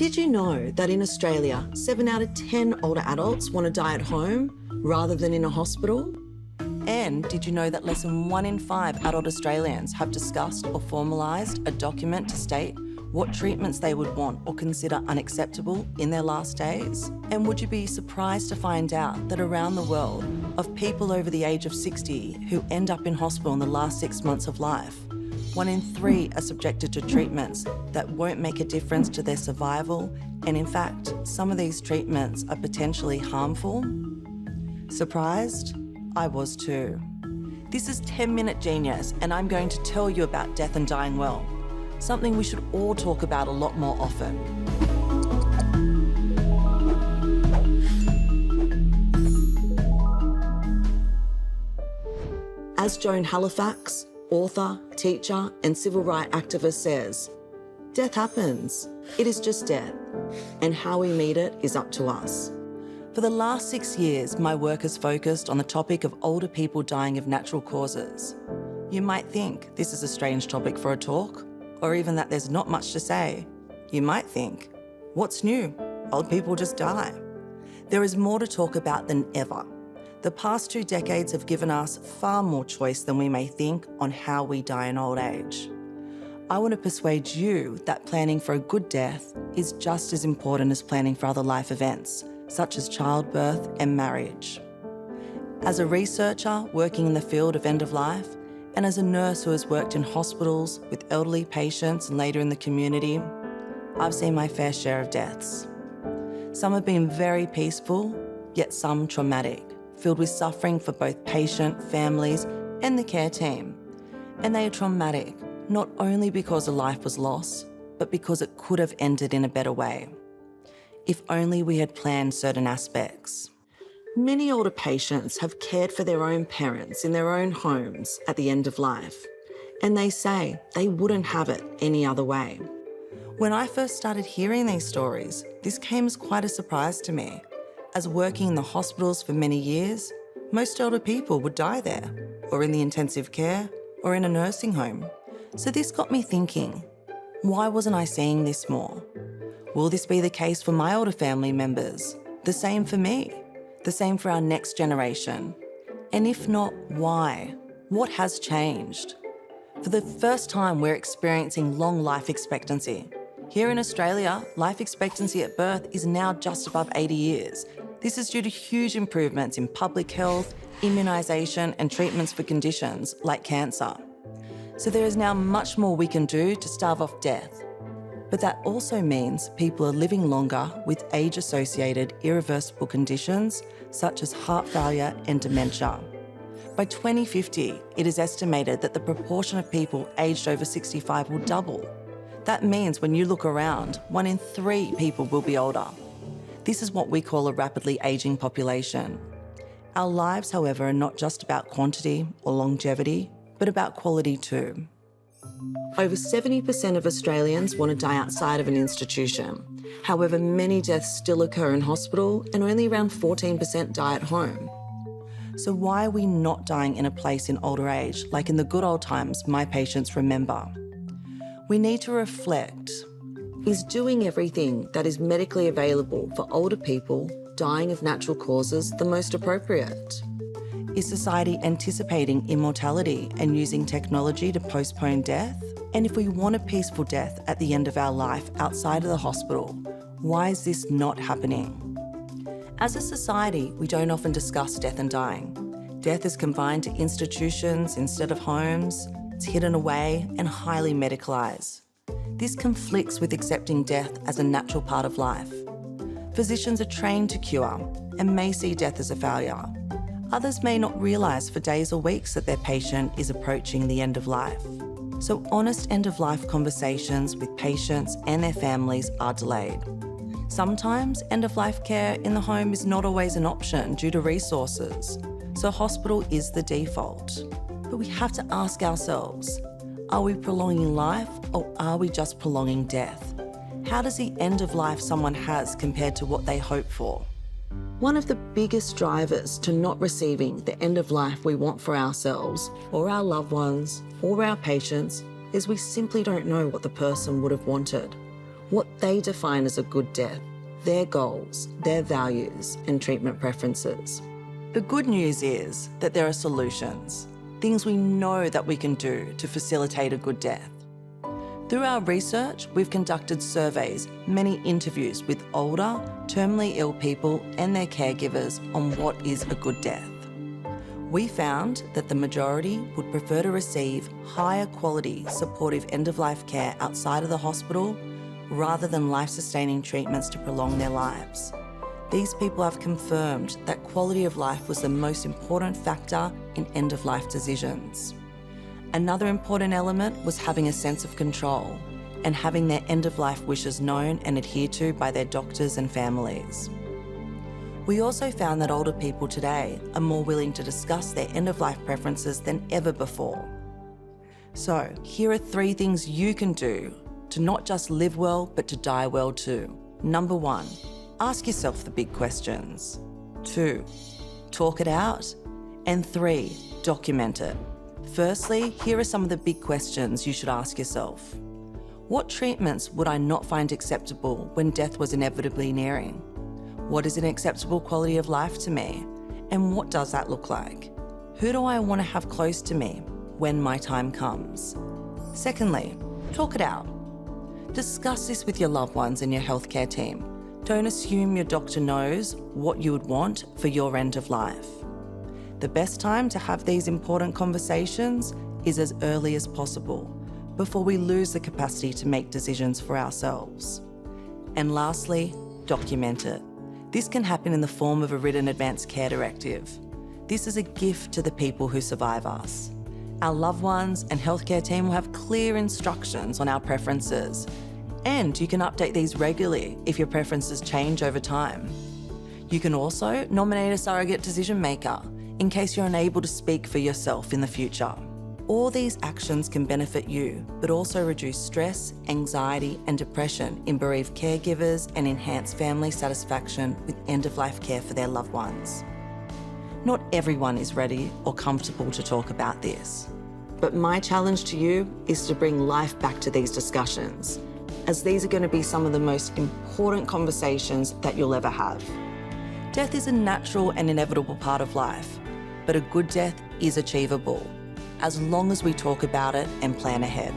Did you know that in Australia, 7 out of 10 older adults want to die at home rather than in a hospital? And did you know that less than 1 in 5 adult Australians have discussed or formalised a document to state what treatments they would want or consider unacceptable in their last days? And would you be surprised to find out that around the world, of people over the age of 60 who end up in hospital in the last 6 months of life, 1 in 3 are subjected to treatments that won't make a difference to their survival, and in fact, some of these treatments are potentially harmful? Surprised? I was too. This is 10-Minute Genius, and I'm going to tell you about death and dying well, something we should all talk about a lot more often. As Joan Halifax, author, teacher, and civil rights activist says, death happens. It is just death. And how we meet it is up to us. For the last 6 years, my work has focused on the topic of older people dying of natural causes. You might think this is a strange topic for a talk, or even that there's not much to say. You might think, what's new? Old people just die. There is more to talk about than ever. The past 2 decades have given us far more choice than we may think on how we die in old age. I want to persuade you that planning for a good death is just as important as planning for other life events, such as childbirth and marriage. As a researcher working in the field of end of life, and as a nurse who has worked in hospitals with elderly patients and later in the community, I've seen my fair share of deaths. Some have been very peaceful, yet some traumatic, filled with suffering for both patient, families, and the care team. And they are traumatic, not only because a life was lost, but because it could have ended in a better way, if only we had planned certain aspects. Many older patients have cared for their own parents in their own homes at the end of life, and they say they wouldn't have it any other way. When I first started hearing these stories, this came as quite a surprise to me. As working in the hospitals for many years, most older people would die there, or in the intensive care, or in a nursing home. So this got me thinking, why wasn't I seeing this more? Will this be the case for my older family members? The same for me? The same for our next generation? And if not, why? What has changed? For the first time, we're experiencing long life expectancy. Here in Australia, life expectancy at birth is now just above 80 years. This is due to huge improvements in public health, immunisation and treatments for conditions like cancer. So there is now much more we can do to stave off death. But that also means people are living longer with age-associated irreversible conditions such as heart failure and dementia. By 2050, it is estimated that the proportion of people aged over 65 will double. That means when you look around, 1 in 3 people will be older. This is what we call a rapidly ageing population. Our lives, however, are not just about quantity or longevity, but about quality too. Over 70% of Australians want to die outside of an institution. However, many deaths still occur in hospital and only around 14% die at home. So why are we not dying in a place in older age, like in the good old times my patients remember? We need to reflect. Is doing everything that is medically available for older people dying of natural causes the most appropriate? Is society anticipating immortality and using technology to postpone death? And if we want a peaceful death at the end of our life outside of the hospital, why is this not happening? As a society, we don't often discuss death and dying. Death is confined to institutions instead of homes, it's hidden away and highly medicalised. This conflicts with accepting death as a natural part of life. Physicians are trained to cure and may see death as a failure. Others may not realise for days or weeks that their patient is approaching the end of life. So honest end-of-life conversations with patients and their families are delayed. Sometimes end-of-life care in the home is not always an option due to resources, so hospital is the default. But we have to ask ourselves, are we prolonging life or are we just prolonging death? How does the end of life someone has compared to what they hope for? One of the biggest drivers to not receiving the end of life we want for ourselves or our loved ones or our patients is we simply don't know what the person would have wanted. what they define as a good death, their goals, their values, and treatment preferences. The good news is that there are solutions, things we know that we can do to facilitate a good death. Through our research, we've conducted surveys, many interviews with older, terminally ill people and their caregivers on what is a good death. We found that the majority would prefer to receive higher quality supportive end-of-life care outside of the hospital rather than life-sustaining treatments to prolong their lives. These people have confirmed that quality of life was the most important factor in end-of-life decisions. Another important element was having a sense of control and having their end-of-life wishes known and adhered to by their doctors and families. We also found that older people today are more willing to discuss their end-of-life preferences than ever before. So, here are 3 things you can do to not just live well, but to die well too. Number 1, ask yourself the big questions. 2, talk it out. And 3, document it. Firstly, here are some of the big questions you should ask yourself. What treatments would I not find acceptable when death was inevitably nearing? What is an acceptable quality of life to me? And what does that look like? Who do I want to have close to me when my time comes? Secondly, talk it out. Discuss this with your loved ones and your healthcare team. Don't assume your doctor knows what you would want for your end of life. The best time to have these important conversations is as early as possible, before we lose the capacity to make decisions for ourselves. And lastly, document it. This can happen in the form of a written advance care directive. This is a gift to the people who survive us. Our loved ones and healthcare team will have clear instructions on our preferences, and you can update these regularly if your preferences change over time. You can also nominate a surrogate decision maker in case you're unable to speak for yourself in the future. All these actions can benefit you, but also reduce stress, anxiety, and depression in bereaved caregivers and enhance family satisfaction with end-of-life care for their loved ones. Not everyone is ready or comfortable to talk about this. But my challenge to you is to bring life back to these discussions, as these are going to be some of the most important conversations that you'll ever have. Death is a natural and inevitable part of life, but a good death is achievable, as long as we talk about it and plan ahead.